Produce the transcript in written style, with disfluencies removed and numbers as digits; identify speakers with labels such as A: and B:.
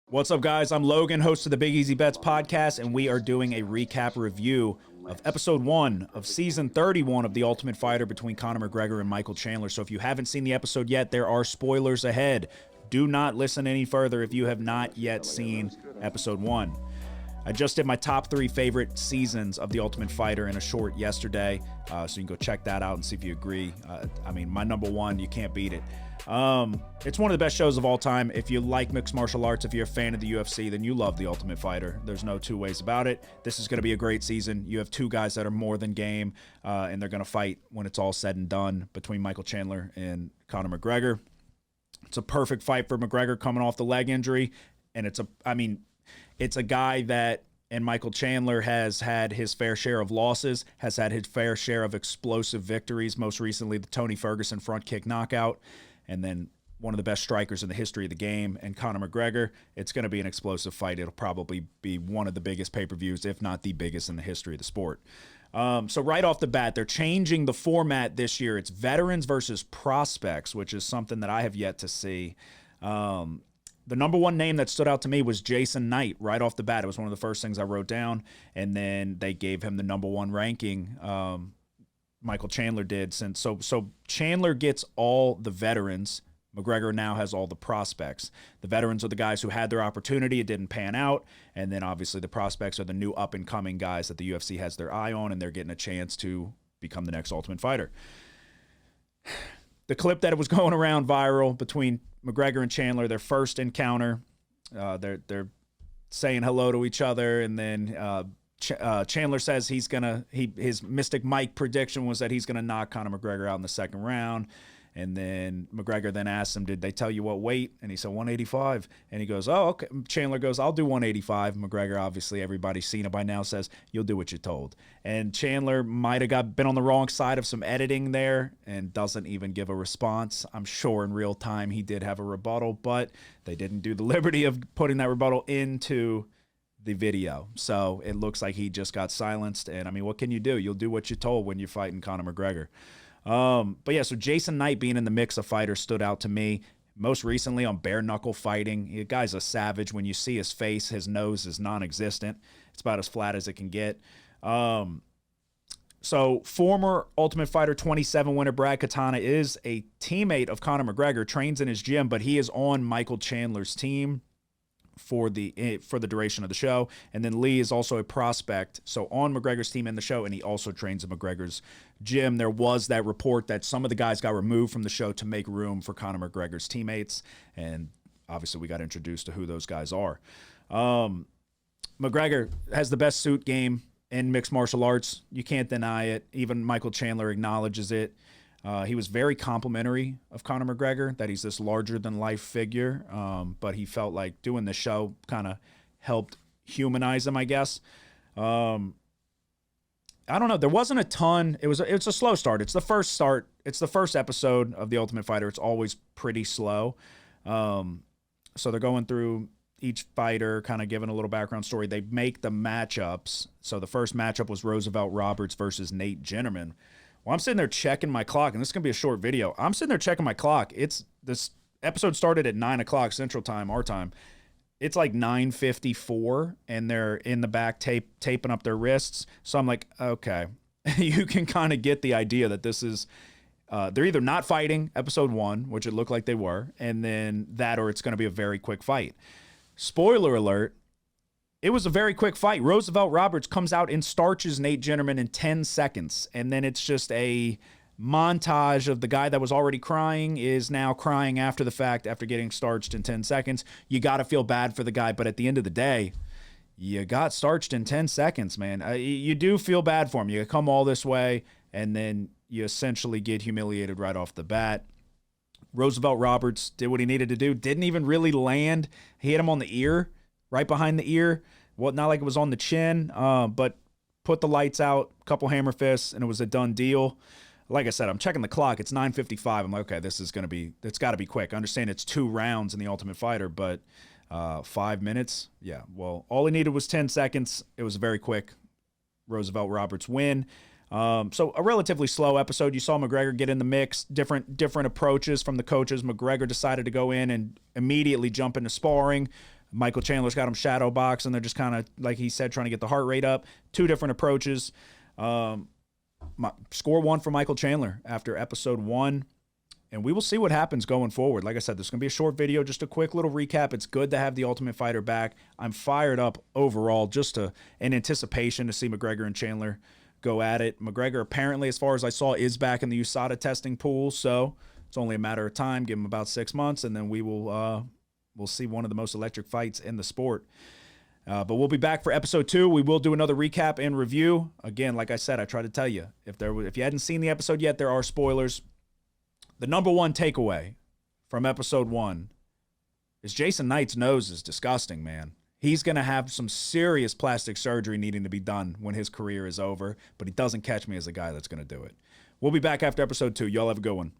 A: What's up, guys? I'm Logan, host of the Big Easy Bets podcast, and we are doing a recap review of episode 1 of season 31 of The Ultimate Fighter between Conor McGregor and Michael Chandler. So if you haven't seen the episode yet, there are spoilers ahead. Do not listen any further if you have not yet seen episode 1. I just did my top 3 favorite seasons of The Ultimate Fighter in a short yesterday, so you can go check that out and see if you agree. My number 1, you can't beat it. It's one of the best shows of all time. If you like mixed martial arts, if you're a fan of the UFC, then you love The Ultimate Fighter. There's no two ways about it. This is going to be a great season. You have 2 guys that are more than game, and they're going to fight when it's all said and done between Michael Chandler and Conor McGregor. It's a perfect fight for McGregor coming off the leg injury, and it's a guy that, and Michael Chandler has had his fair share of losses, has had his fair share of explosive victories, most recently the Tony Ferguson front kick knockout, and then one of the best strikers in the history of the game, and Conor McGregor. It's going to be an explosive fight. It'll probably be one of the biggest pay-per-views, if not the biggest in the history of the sport. So right off the bat, they're changing the format this year. It's veterans versus prospects, which is something that I have yet to see. The number 1 name that stood out to me was Jason Knight right off the bat. It was one of the first things I wrote down, and then they gave him the number 1 ranking. Michael Chandler did. So Chandler gets all the veterans. McGregor now has all the prospects. The veterans are the guys who had their opportunity. It didn't pan out. And then obviously the prospects are the new up-and-coming guys that the UFC has their eye on, and they're getting a chance to become the next Ultimate Fighter. The clip that was going around viral between McGregor and Chandler, their first encounter, they're saying hello to each other, and then Chandler says his Mystic Mike prediction was that he's gonna knock Conor McGregor out in the second round. And then McGregor then asks him, did they tell you what weight? And he said 185. And he goes, oh, okay. Chandler goes, I'll do 185. McGregor, obviously, everybody's seen it by now, says, you'll do what you're told. And Chandler might have been on the wrong side of some editing there and doesn't even give a response. I'm sure in real time he did have a rebuttal, but they didn't do the liberty of putting that rebuttal into the video. So it looks like he just got silenced. And, what can you do? You'll do what you're told when you're fighting Conor McGregor. But yeah, so Jason Knight being in the mix of fighters stood out to me. Most recently on bare knuckle fighting. The guy's a savage. When you see his face, his nose is non-existent. It's about as flat as it can get. So former Ultimate Fighter 27 winner Brad Katana is a teammate of Conor McGregor, trains in his gym, but he is on Michael Chandler's team for the duration of the show. And then Lee is also a prospect, so on McGregor's team in the show, and he also trains at McGregor's gym. There was that report that some of the guys got removed from the show to make room for Conor McGregor's teammates, and obviously we got introduced to who those guys are. McGregor has the best suit game in mixed martial arts. You can't deny it. Even Michael Chandler acknowledges it. He was very complimentary of Conor McGregor, that he's this larger-than-life figure, but he felt like doing the show kind of helped humanize him, I guess. I don't know. There wasn't a ton. It's a slow start. It's the first start. It's the first episode of The Ultimate Fighter. It's always pretty slow. So they're going through each fighter, kind of giving a little background story. They make the matchups. So the first matchup was Roosevelt Roberts versus Nate Ginnerman. Well, I'm sitting there checking my clock, and this is going to be a short video. I'm sitting there checking my clock. This episode started at 9 o'clock Central Time, our time. It's like 9:54, and they're in the back taping up their wrists. So I'm like, okay. You can kind of get the idea that this is they're either not fighting episode 1, which it looked like they were, and then that, or it's going to be a very quick fight. Spoiler alert. It was a very quick fight. Roosevelt Roberts comes out and starches Nate Ginnerman in 10 seconds. And then it's just a montage of the guy that was already crying is now crying after the fact, after getting starched in 10 seconds. You got to feel bad for the guy. But at the end of the day, you got starched in 10 seconds, man. You do feel bad for him. You come all this way, and then you essentially get humiliated right off the bat. Roosevelt Roberts did what he needed to do. Didn't even really land. He hit him on the ear. Right behind the ear. Well, not like it was on the chin, but put the lights out, couple hammer fists, and it was a done deal. Like I said, I'm checking the clock. It's 9:55. I'm like, okay, it's got to be quick. I understand it's 2 rounds in The Ultimate Fighter, but 5 minutes? Yeah, well, all he needed was 10 seconds. It was a very quick Roosevelt Roberts win. So a relatively slow episode. You saw McGregor get in the mix, different approaches from the coaches. McGregor decided to go in and immediately jump into sparring. Michael Chandler's got him shadow box, and they're just kind of, like he said, trying to get the heart rate up. Two different approaches. Score 1 for Michael Chandler after episode 1. And we will see what happens going forward. Like I said, this is going to be a short video, just a quick little recap. It's good to have the Ultimate Fighter back. I'm fired up overall, just in anticipation to see McGregor and Chandler go at it. McGregor, apparently, as far as I saw, is back in the USADA testing pool, so it's only a matter of time. Give him about 6 months, and then we'll see one of the most electric fights in the sport. But we'll be back for episode 2. We will do another recap and review. Again, like I said, I try to tell you, if you hadn't seen the episode yet, there are spoilers. The number one takeaway from episode 1 is Jason Knight's nose is disgusting, man. He's going to have some serious plastic surgery needing to be done when his career is over, but he doesn't catch me as a guy that's going to do it. We'll be back after episode 2. Y'all have a good one.